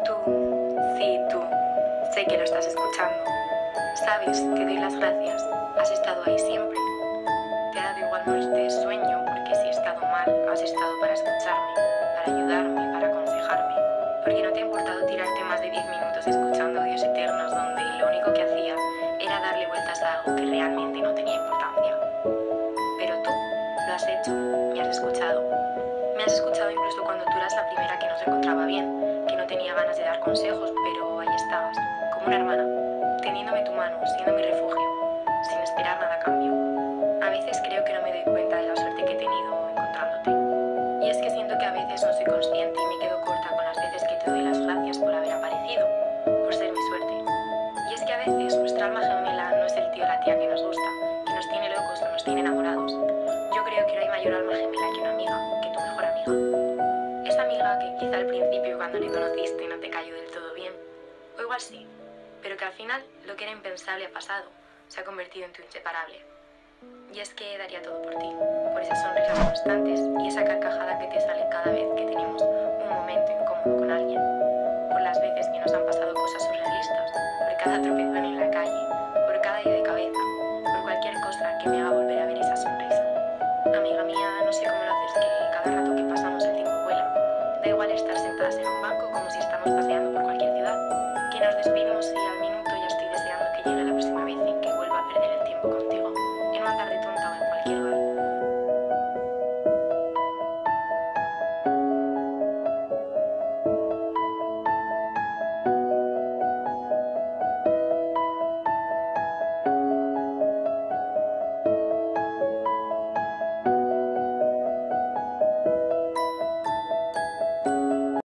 Tú, sí, tú, sé que lo estás escuchando. Sabes, te doy las gracias. Has estado ahí siempre. Te ha dado igual morirte de sueño porque si he estado mal, has estado para escucharme, para ayudarme, para aconsejarme. Porque no te ha importado tirarte más de 10 minutos escuchando audios eternos donde lo único que hacía era darle vueltas a algo que realmente no tenía importancia. Pero tú lo has hecho, me has escuchado. Me has escuchado incluso cuando tú eras la primera que no se encontraba bien, que no tenía ganas de dar consejos, pero ahí estabas, como una hermana, teniéndome tu mano, siendo mi refugio, sin esperar nada a cambio. A veces creo que no me doy cuenta de la suerte que he tenido encontrándote. Y es que siento que a veces no soy consciente y me quedo corta con las veces que te doy las gracias por haber aparecido, por ser mi suerte. Y es que a veces nuestra alma gemela no es el tío o la tía que nos gusta, que nos tiene locos o nos tiene enamorados. Yo creo que no hay mayor alma gemela que una amiga, que tu mejor amiga. Esa amiga que quizá al principio cuando le conociste no te cayó del todo bien, o igual sí, pero que al final lo que era impensable ha pasado, se ha convertido en tu inseparable. Y es que daría todo por ti, por esa sonrisa